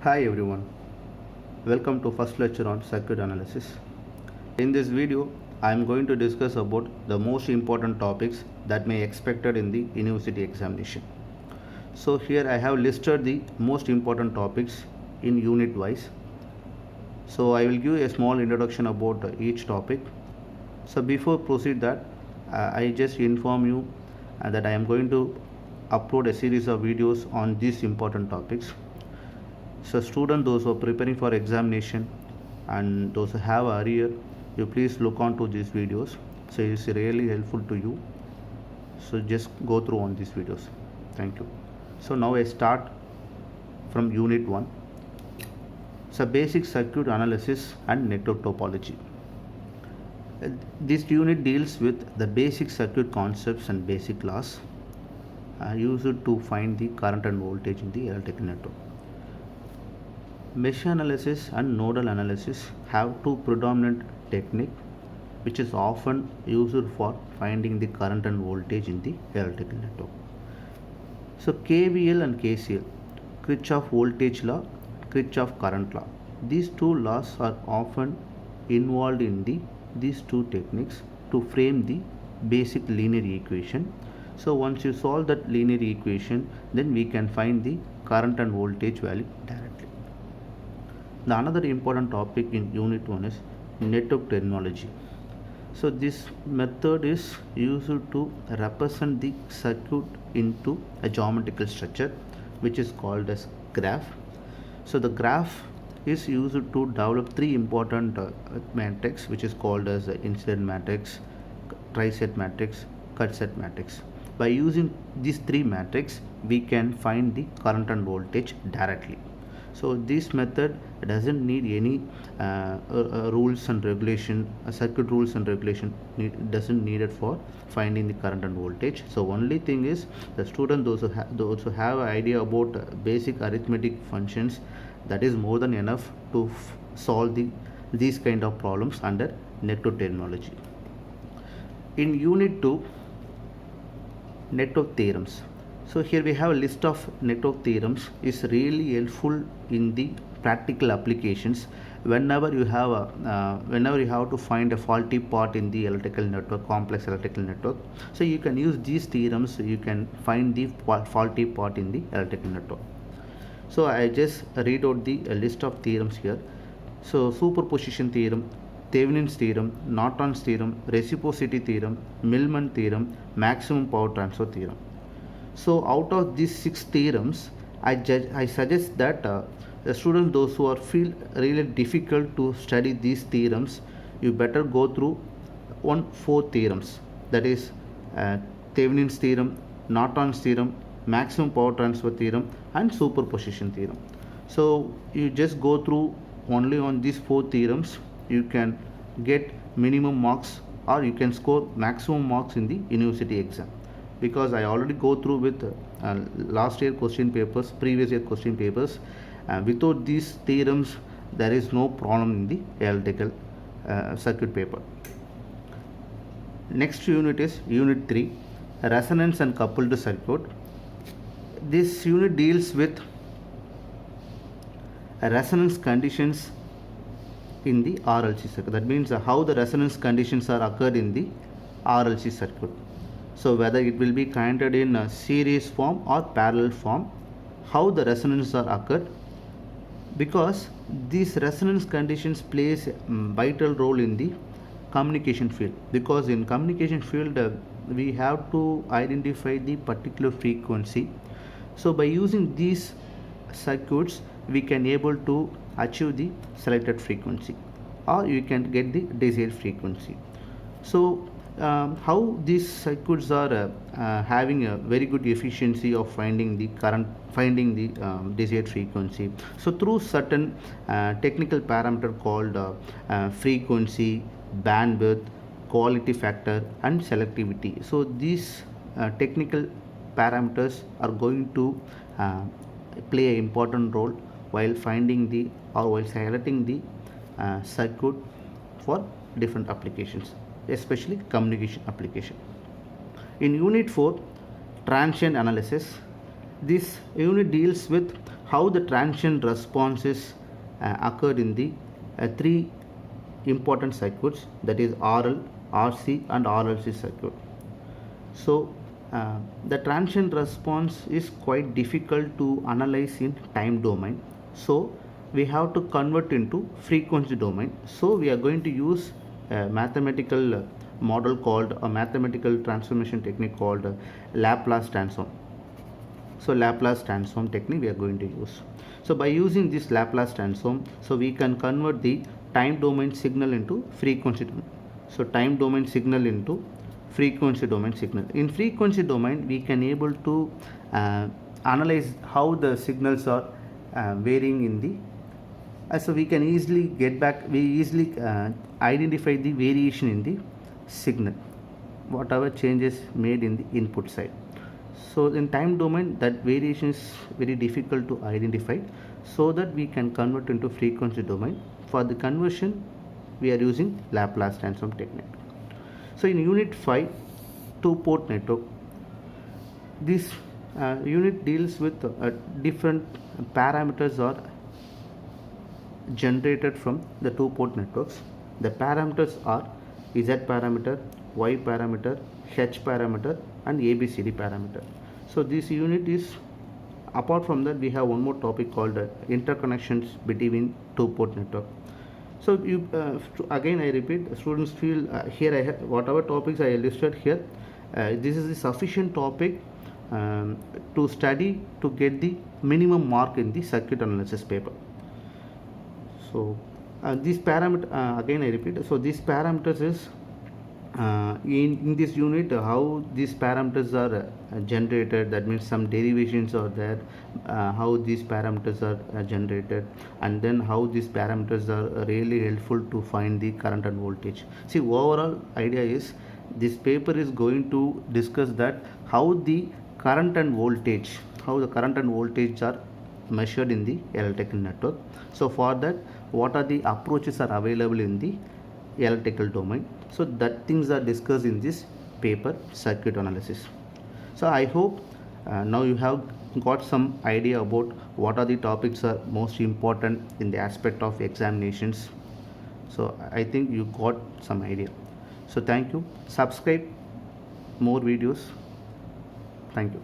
Hi everyone, welcome to first lecture on circuit analysis. In this video, I am going to discuss about the most important topics that may expected in the university examination. So here I have listed the most important topics in unit wise. So I will give a small introduction about each topic. So before proceed that, I just inform you that I am going to upload a series of videos on these important topics. So students, those who are preparing for examination and those who have arrear, you please look on to these videos. So it's really helpful to you. So just go through on these videos. Thank you. So now I start from unit 1. So basic circuit analysis and network topology. This unit deals with the basic circuit concepts and basic laws used to find the current and voltage in the electrical network. Mesh analysis and nodal analysis have two predominant techniques which is often used for finding the current and voltage in the electrical network. So KVL and KCL, Kirchhoff voltage law, Kirchhoff current law. These two laws are often involved in these two techniques to frame the basic linear equation. So once you solve that linear equation, then we can find the current and voltage value directly. The another important topic in unit 1 is network terminology. So this method is used to represent the circuit into a geometrical structure which is called as graph. So the graph is used to develop three important matrix which is called as incident matrix, triset matrix, cut set matrix. By using these three matrix, we can find the current and voltage directly. So this method doesn't need any rules and regulation, circuit rules and regulation doesn't need it for finding the current and voltage. So only thing is the student those who have an idea about basic arithmetic functions, that is more than enough to solve these kind of problems under network terminology. In unit 2, network theorems. So here we have a list of network theorems is really helpful in the practical applications whenever you have to find a faulty part in the electrical network, complex electrical network. So you can use these theorems, you can find the faulty part in the electrical network. So I just read out the list of theorems here. So superposition theorem, Thevenin's theorem, Norton's theorem, reciprocity theorem, Millman theorem, maximum power transfer theorem. So out of these 6 theorems, I suggest that the students those who are feel really difficult to study these theorems, you better go through 4 theorems, that is Thevenin's theorem, Norton's theorem, maximum power transfer theorem and superposition theorem. So you just go through only on these 4 theorems, you can get minimum marks or you can score maximum marks in the university exam, because I already go through with last year question papers, previous year question papers. Without these theorems, there is no problem in the electrical circuit paper. Next unit is unit 3, resonance and coupled circuit. This unit deals with resonance conditions in the RLC circuit. That means how the resonance conditions are occurred in the RLC circuit. So whether it will be counted in a series form or parallel form, how the resonance are occurred, because these resonance conditions plays a vital role in the communication field, because in communication field we have to identify the particular frequency. So by using these circuits, we can able to achieve the selected frequency or you can get the desired frequency. So how these circuits are having a very good efficiency of finding the desired frequency. So through certain technical parameter called frequency, bandwidth, quality factor and selectivity. So these technical parameters are going to play an important role while finding while selecting the circuit for different applications, especially communication application. In unit 4, transient analysis, this unit deals with how the transient responses occurred in the three important circuits, that is RL, RC and RLC circuit. So the transient response is quite difficult to analyze in time domain, so we have to convert into frequency domain. So we are going to use a mathematical model called a mathematical transformation technique called Laplace transform. So Laplace transform technique we are going to use. So by using this Laplace transform, so we can convert the time domain signal into frequency domain. So time domain signal into frequency domain signal. In frequency domain we can able to analyze how the signals are varying in the so we can easily identify the variation in the signal, whatever changes made in the input side. So in time domain that variation is very difficult to identify, so that we can convert into frequency domain. For the conversion we are using Laplace transform technique. So in unit 5, two-port network, this unit deals with different parameters are generated from the two-port networks. The parameters are Z parameter, Y parameter, H parameter and ABCD parameter. So this unit is, apart from that we have one more topic called interconnections between two-port network. So you again I repeat, students feel here I have whatever topics I listed here, this is a sufficient topic to study to get the minimum mark in the circuit analysis paper. So these parameter again I repeat, so these parameters is in this unit how these parameters are generated, that means some derivations are there, how these parameters are generated, and then how these parameters are really helpful to find the current and voltage. See, overall idea is this paper is going to discuss that how the current and voltage are measured in the electrical network. So for that, what are the approaches are available in the electrical domain, so that things are discussed in this paper, circuit analysis. So I hope now you have got some idea about what are the topics are most important in the aspect of examinations. So I think you got some idea. So thank you. Subscribe more videos. Thank you.